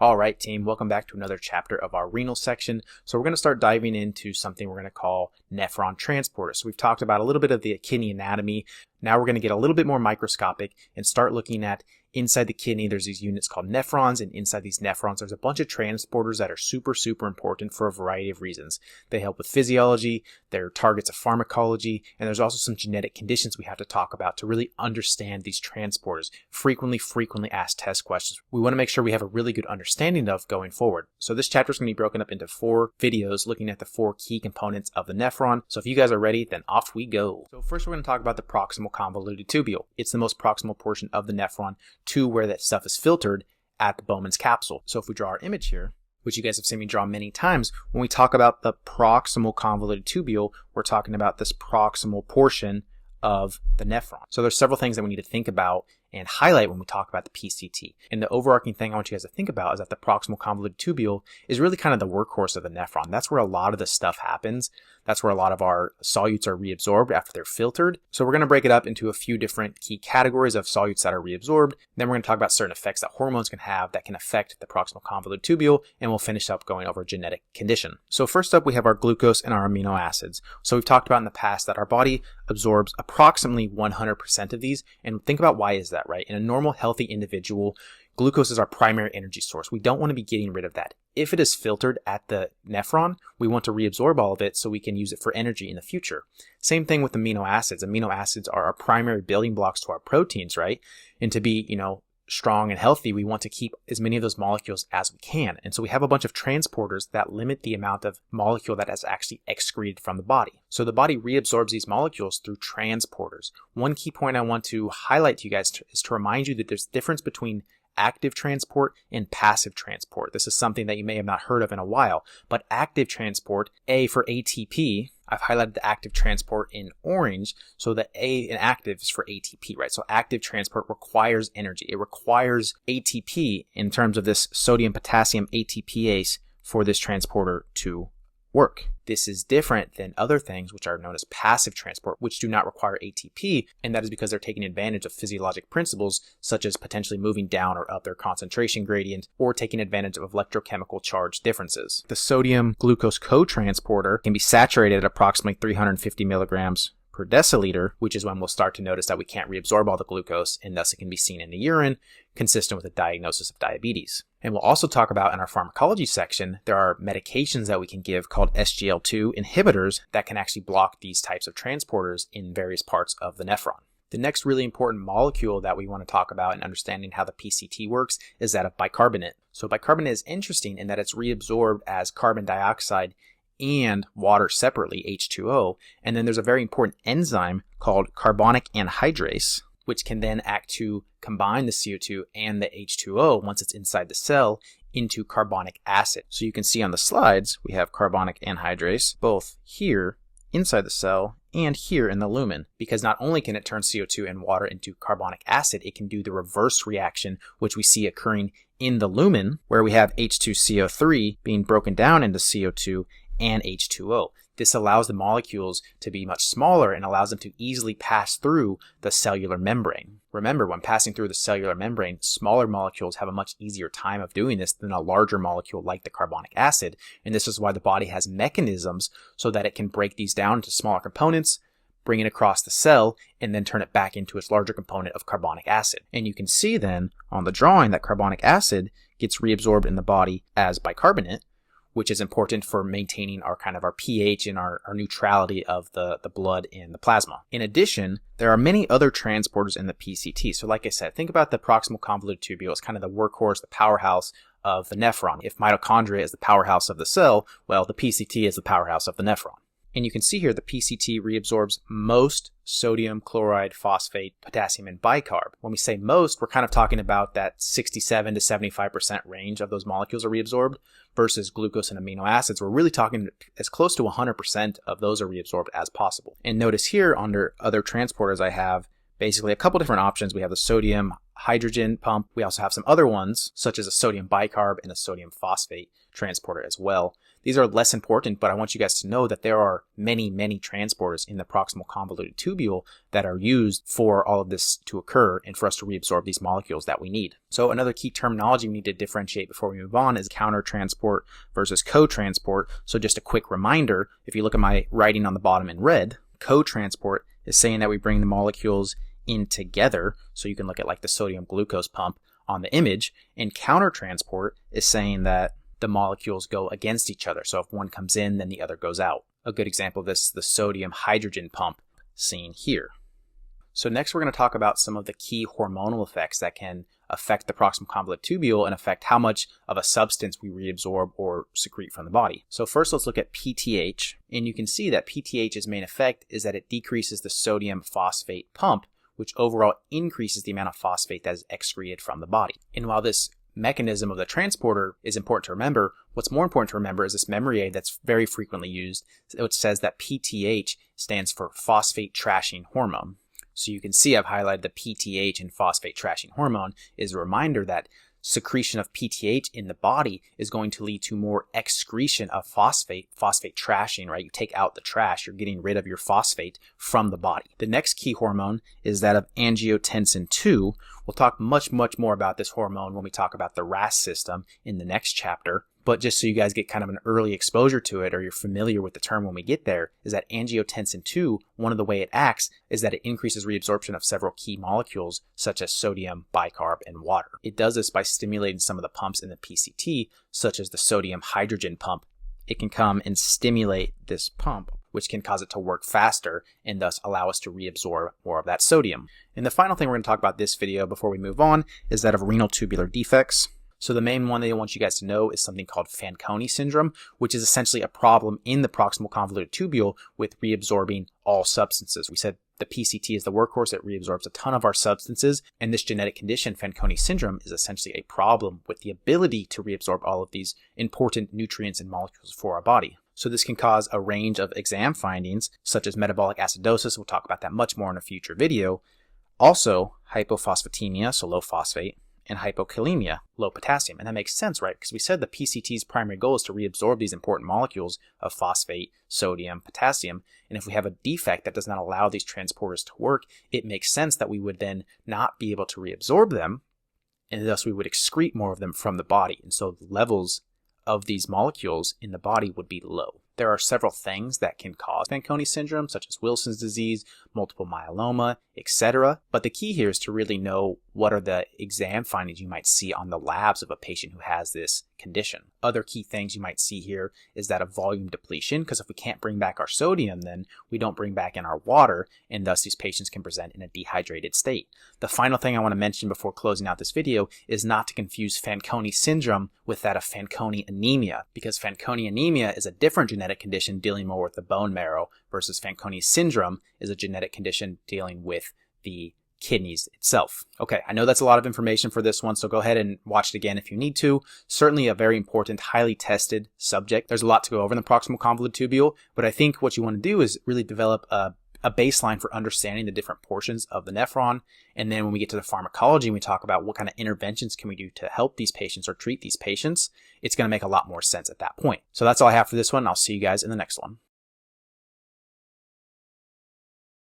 All right, team, welcome back to another chapter of our renal section. So we're going to start diving into something we're going to call nephron transporters. So we've talked about a little bit of the kidney anatomy. Now we're going to get a little bit more microscopic and start looking at inside the kidney. There's these units called nephrons, and inside these nephrons, there's a bunch of transporters that are super important for a variety of reasons. They help with physiology, they're targets of pharmacology, and there's also some genetic conditions we have to talk about to really understand these transporters. Frequently asked test questions we want to make sure we have a really good understanding of going forward. So this chapter is going to be broken up into 4 videos looking at the 4 key components of the nephron. So if you guys are ready, then off we go. So first we're going to talk about the proximal convoluted tubule. It's the most proximal portion of the nephron to where that stuff is filtered at the Bowman's capsule. So if we draw our image here, which you guys have seen me draw many times, when we talk about the proximal convoluted tubule, we're talking about this proximal portion of the nephron. So there's several things that we need to think about and highlight when we talk about the PCT. And the overarching thing I want you guys to think about is that the proximal convoluted tubule is really kind of the workhorse of the nephron. That's where a lot of the stuff happens. That's where a lot of our solutes are reabsorbed after they're filtered. So we're going to break it up into a few different key categories of solutes that are reabsorbed. Then we're going to talk about certain effects that hormones can have that can affect the proximal convoluted tubule, and we'll finish up going over genetic condition. So first up, we have our glucose and our amino acids. So we've talked about in the past that our body absorbs approximately 100% of these, and think about why is that, right? In a normal, healthy individual, glucose is our primary energy source. We don't want to be getting rid of that. If it is filtered at the nephron, we want to reabsorb all of it so we can use it for energy in the future. Same thing with amino acids. Amino acids are our primary building blocks to our proteins, right? And to be, strong and healthy, we want to keep as many of those molecules as we can. And so we have a bunch of transporters that limit the amount of molecule that is actually excreted from the body. So the body reabsorbs these molecules through transporters. One key point I want to highlight to you guys is to remind you that there's a difference between active transport and passive transport. This is something that you may have not heard of in a while, but active transport, A for ATP, I've highlighted the active transport in orange, so the A in active is for ATP, right? So active transport requires energy. It requires ATP in terms of this sodium potassium ATPase for this transporter to work. This is different than other things which are known as passive transport, which do not require ATP, and that is because they're taking advantage of physiologic principles such as potentially moving down or up their concentration gradient or taking advantage of electrochemical charge differences. The sodium glucose cotransporter can be saturated at approximately 350 milligrams per deciliter, which is when we'll start to notice that we can't reabsorb all the glucose, and thus it can be seen in the urine, consistent with a diagnosis of diabetes. And we'll also talk about in our pharmacology section, there are medications that we can give called SGL2 inhibitors that can actually block these types of transporters in various parts of the nephron. The next really important molecule that we want to talk about in understanding how the PCT works is that of bicarbonate. So bicarbonate is interesting in that it's reabsorbed as carbon dioxide and water separately, H2O. And then there's a very important enzyme called carbonic anhydrase, which can then act to combine the CO2 and the H2O once it's inside the cell into carbonic acid. So you can see on the slides, we have carbonic anhydrase both here inside the cell and here in the lumen, because not only can it turn CO2 and water into carbonic acid, it can do the reverse reaction, which we see occurring in the lumen, where we have H2CO3 being broken down into CO2 and H2O. This allows the molecules to be much smaller and allows them to easily pass through the cellular membrane. Remember, when passing through the cellular membrane, smaller molecules have a much easier time of doing this than a larger molecule like the carbonic acid. And this is why the body has mechanisms so that it can break these down into smaller components, bring it across the cell, and then turn it back into its larger component of carbonic acid. And you can see then on the drawing that carbonic acid gets reabsorbed in the body as bicarbonate, which is important for maintaining our pH and our neutrality of the blood and the plasma. In addition, there are many other transporters in the PCT. So like I said, think about the proximal convoluted tubule as kind of the workhorse, the powerhouse of the nephron. If mitochondria is the powerhouse of the cell, well, the PCT is the powerhouse of the nephron. And you can see here the PCT reabsorbs most sodium, chloride, phosphate, potassium, and bicarb. When we say most, we're kind of talking about that 67 to 75% range of those molecules are reabsorbed versus glucose and amino acids. We're really talking as close to 100% of those are reabsorbed as possible. And notice here under other transporters I have basically a couple different options. We have the sodium hydrogen pump. We also have some other ones, such as a sodium bicarb and a sodium phosphate transporter as well. These are less important, but I want you guys to know that there are many, many transporters in the proximal convoluted tubule that are used for all of this to occur and for us to reabsorb these molecules that we need. So another key terminology we need to differentiate before we move on is countertransport versus co-transport. So just a quick reminder, if you look at my writing on the bottom in red, co-transport is saying that we bring the molecules in together. So you can look at like the sodium glucose pump on the image, and countertransport is saying that the molecules go against each other. So if one comes in, then the other goes out. A good example of this is the sodium hydrogen pump seen here. So next we're going to talk about some of the key hormonal effects that can affect the proximal convoluted tubule and affect how much of a substance we reabsorb or secrete from the body. So first let's look at PTH, and you can see that PTH's main effect is that it decreases the sodium phosphate pump, which overall increases the amount of phosphate that is excreted from the body. And while this mechanism of the transporter is important to remember, what's more important to remember is this memory aid that's very frequently used, which says that PTH stands for phosphate trashing hormone. So you can see I've highlighted the PTH and phosphate trashing hormone is a reminder that secretion of PTH in the body is going to lead to more excretion of phosphate trashing, right? You take out the trash, you're getting rid of your phosphate from the body. The next key hormone is that of angiotensin II. We'll talk much more about this hormone when we talk about the RAS system in the next chapter. But just so you guys get kind of an early exposure to it, or you're familiar with the term when we get there, is that angiotensin II, one of the way it acts is that it increases reabsorption of several key molecules such as sodium, bicarb, and water. It does this by stimulating some of the pumps in the PCT, such as the sodium hydrogen pump. It can come and stimulate this pump, which can cause it to work faster and thus allow us to reabsorb more of that sodium. And the final thing we're going to talk about this video before we move on is that of renal tubular defects. So the main one that I want you guys to know is something called Fanconi syndrome, which is essentially a problem in the proximal convoluted tubule with reabsorbing all substances. We said the PCT is the workhorse. It reabsorbs a ton of our substances, and this genetic condition, Fanconi syndrome, is essentially a problem with the ability to reabsorb all of these important nutrients and molecules for our body. So this can cause a range of exam findings, such as metabolic acidosis. We'll talk about that much more in a future video. Also, hypophosphatemia, so low phosphate, and hypokalemia, low potassium. And that makes sense, right? Because we said the PCT's primary goal is to reabsorb these important molecules of phosphate, sodium, potassium. And if we have a defect that does not allow these transporters to work, it makes sense that we would then not be able to reabsorb them, and thus we would excrete more of them from the body. And so the levels of these molecules in the body would be low. There are several things that can cause Fanconi syndrome, such as Wilson's disease, multiple myeloma, etc. But the key here is to really know what are the exam findings you might see on the labs of a patient who has this condition. Other key things you might see here is that of volume depletion, because if we can't bring back our sodium, then we don't bring back in our water, and thus these patients can present in a dehydrated state. The final thing I want to mention before closing out this video is not to confuse Fanconi syndrome with that of Fanconi anemia, because Fanconi anemia is a different genetic condition dealing more with the bone marrow, versus Fanconi syndrome is a genetic condition dealing with the kidneys itself. Okay, I know that's a lot of information for this one, so go ahead and watch it again if you need to. Certainly a very important, highly tested subject. There's a lot to go over in the proximal convoluted tubule, but I think what you want to do is really develop a baseline for understanding the different portions of the nephron. And then when we get to the pharmacology and we talk about what kind of interventions can we do to help these patients or treat these patients, it's going to make a lot more sense at that point. So that's all I have for this one. I'll see you guys in the next one.